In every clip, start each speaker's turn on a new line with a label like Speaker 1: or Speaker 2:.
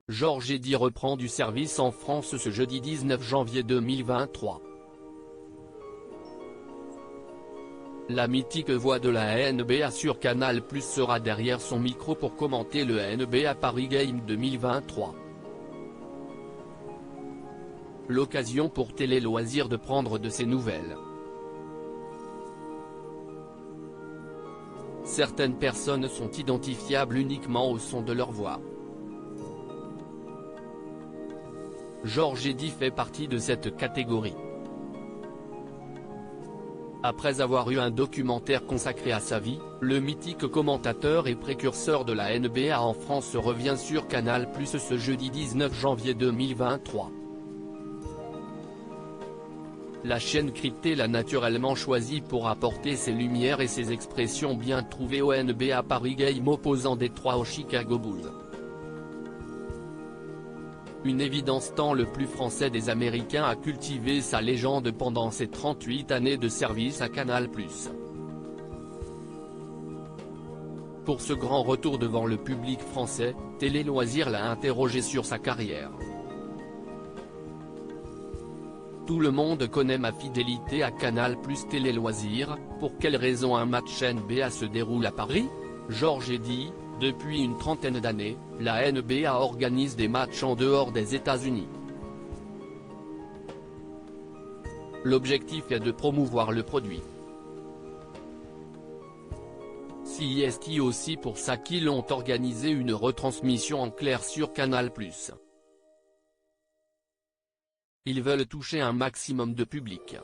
Speaker 1: Georges Eddy reprend du service en France ce jeudi 19 janvier 2023. La mythique voix de la NBA sur Canal+ sera derrière son micro pour commenter le NBA Paris Game 2023. L'occasion pour Télé Loisirs de prendre de ses nouvelles. Certaines personnes sont identifiables uniquement au son de leur voix. Georges Eddy fait partie de cette catégorie. Après avoir eu un documentaire consacré à sa vie, le mythique commentateur et précurseur de la NBA en France revient sur Canal+ ce jeudi 19 janvier 2023. La chaîne cryptée l'a naturellement choisi pour apporter ses lumières et ses expressions bien trouvées au NBA Paris Game opposant Détroit aux Chicago Bulls. Une évidence tant le plus français des Américains a cultivé sa légende pendant ses 38 années de service à Canal+. Pour ce grand retour devant le public français, Télé Loisirs l'a interrogé sur sa carrière. Tout le monde connaît ma fidélité à Canal+ Télé Loisirs, pour quelle raison un match NBA se déroule à Paris? Georges Eddy. Depuis une trentaine d'années, la NBA organise des matchs en dehors des États-Unis. L'objectif est de promouvoir le produit. CEST aussi pour ça qu'ils ont organisé une retransmission en clair sur Canal+. Ils veulent toucher un maximum de public.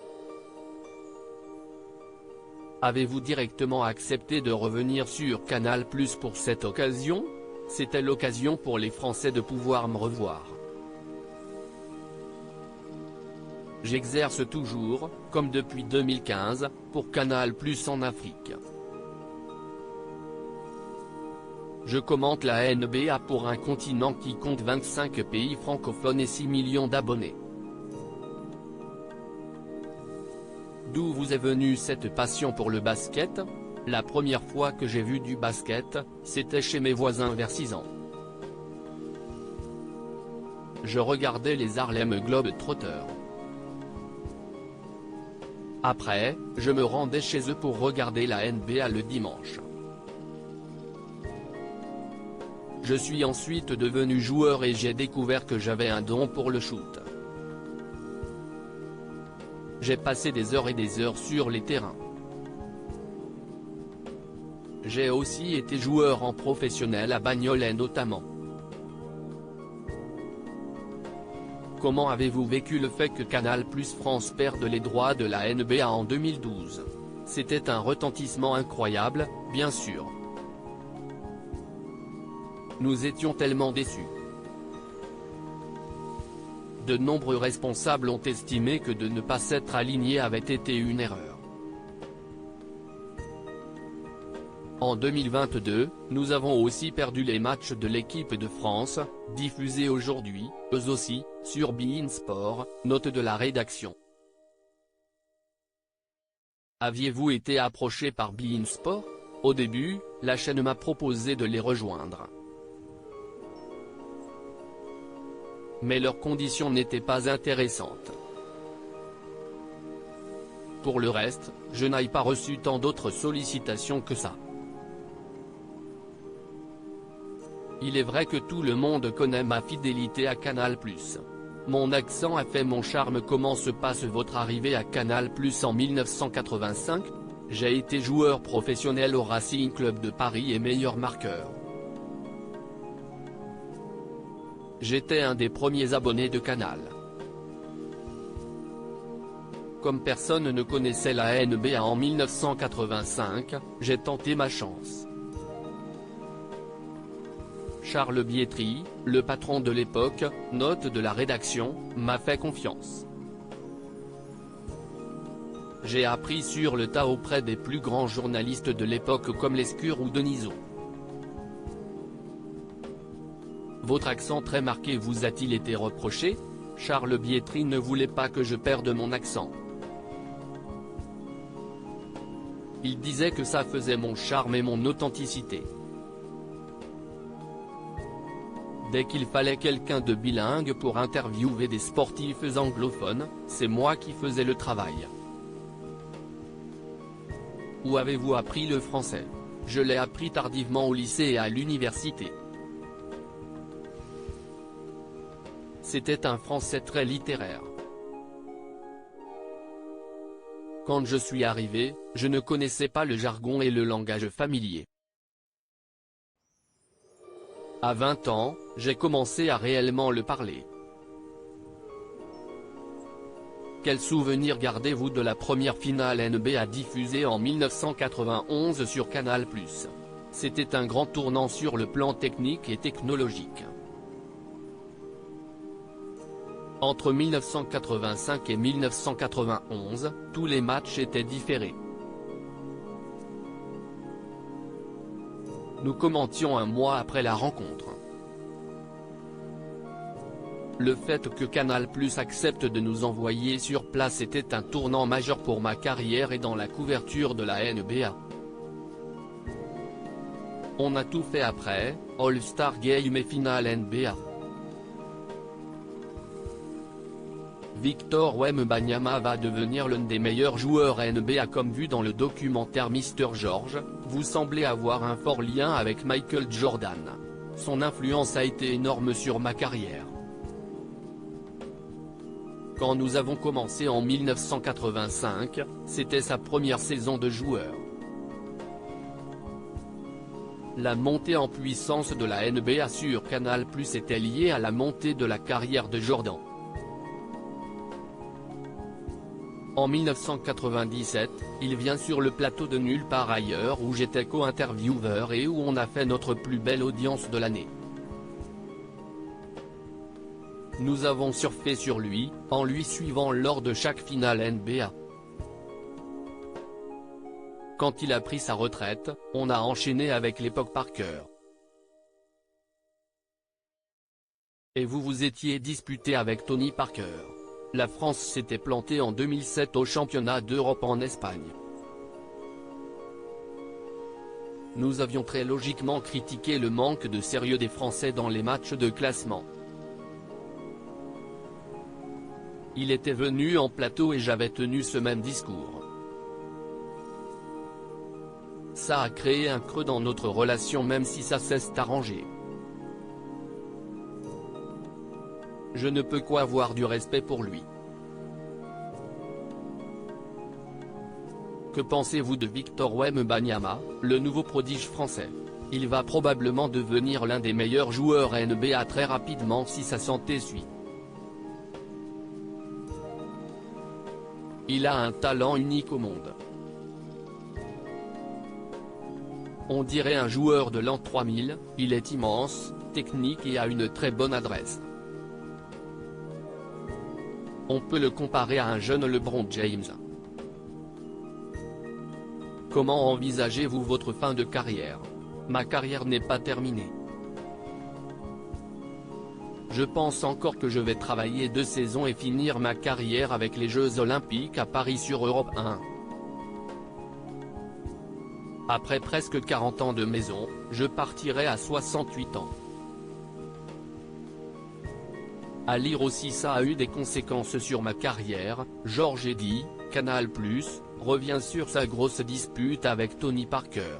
Speaker 1: Avez-vous directement accepté de revenir sur Canal+ pour cette occasion? C'était l'occasion pour les Français de pouvoir me revoir. J'exerce toujours, comme depuis 2015, pour Canal+ en Afrique. Je commente la NBA pour un continent qui compte 25 pays francophones et 6 millions d'abonnés. D'où vous est venue cette passion pour le basket? La première fois que j'ai vu du basket, c'était chez mes voisins vers 6 ans. Je regardais les Harlem Globetrotters. Après, je me rendais chez eux pour regarder la NBA le dimanche. Je suis ensuite devenu joueur et j'ai découvert que j'avais un don pour le shoot. J'ai passé des heures et des heures sur les terrains. J'ai aussi été joueur en professionnel à Bagnolet notamment. Comment avez-vous vécu le fait que Canal+ France perde les droits de la NBA en 2012? C'était un retentissement incroyable, bien sûr. Nous étions tellement déçus. De nombreux responsables ont estimé que de ne pas s'être alignés avait été une erreur. En 2022, nous avons aussi perdu les matchs de l'équipe de France, diffusés aujourd'hui, eux aussi, sur beIN Sport, note de la rédaction. Aviez-vous été approché par beIN Sport? Au début, la chaîne m'a proposé de les rejoindre. Mais leurs conditions n'étaient pas intéressantes. Pour le reste, je n'ai pas reçu tant d'autres sollicitations que ça. Il est vrai que tout le monde connaît ma fidélité à Canal+. Mon accent a fait mon charme. Comment se passe votre arrivée à Canal+ en 1985? J'ai été joueur professionnel au Racing Club de Paris et meilleur marqueur. J'étais un des premiers abonnés de Canal. Comme personne ne connaissait la NBA en 1985, j'ai tenté ma chance. Charles Bietri, le patron de l'époque, note de la rédaction, m'a fait confiance. J'ai appris sur le tas auprès des plus grands journalistes de l'époque comme Lescure ou Denisot. Votre accent très marqué vous a-t-il été reproché? Charles Bietri ne voulait pas que je perde mon accent. Il disait que ça faisait mon charme et mon authenticité. Dès qu'il fallait quelqu'un de bilingue pour interviewer des sportifs anglophones, c'est moi qui faisais le travail. Où avez-vous appris le français? Je l'ai appris tardivement au lycée et à l'université. C'était un français très littéraire. Quand je suis arrivé, je ne connaissais pas le jargon et le langage familier. À 20 ans, j'ai commencé à réellement le parler. Quel souvenir gardez-vous de la première finale NBA diffusée en 1991 sur Canal+. C'était un grand tournant sur le plan technique et technologique. Entre 1985 et 1991, tous les matchs étaient différés. Nous commentions un mois après la rencontre. Le fait que Canal+ accepte de nous envoyer sur place était un tournant majeur pour ma carrière et dans la couverture de la NBA. On a tout fait après, All-Star Game et finale NBA. Victor Wembanyama va devenir l'un des meilleurs joueurs NBA comme vu dans le documentaire Mr. George, vous semblez avoir un fort lien avec Michael Jordan. Son influence a été énorme sur ma carrière. Quand nous avons commencé en 1985, c'était sa première saison de joueur. La montée en puissance de la NBA sur Canal+ était liée à la montée de la carrière de Jordan. En 1997, il vient sur le plateau de Nulle part ailleurs où j'étais co-intervieweur et où on a fait notre plus belle audience de l'année. Nous avons surfé sur lui, en lui suivant lors de chaque finale NBA. Quand il a pris sa retraite, on a enchaîné avec l'époque Parker. Et vous vous étiez disputé avec Tony Parker. La France s'était plantée en 2007 au championnat d'Europe en Espagne. Nous avions très logiquement critiqué le manque de sérieux des Français dans les matchs de classement. Il était venu en plateau et j'avais tenu ce même discours. Ça a créé un creux dans notre relation même si ça s'est arrangé. Je ne peux qu'avoir du respect pour lui. Que pensez-vous de Victor Wembanyama, le nouveau prodige français? Il va probablement devenir l'un des meilleurs joueurs NBA très rapidement si sa santé suit. Il a un talent unique au monde. On dirait un joueur de l'an 3000, il est immense, technique et a une très bonne adresse. On peut le comparer à un jeune LeBron James. Comment envisagez-vous votre fin de carrière? Ma carrière n'est pas terminée. Je pense encore que je vais travailler 2 saisons et finir ma carrière avec les Jeux Olympiques à Paris sur Europe 1. Après presque 40 ans de maison, je partirai à 68 ans. À lire aussi ça a eu des conséquences sur ma carrière, Georges Eddy, Canal+, revient sur sa grosse dispute avec Tony Parker.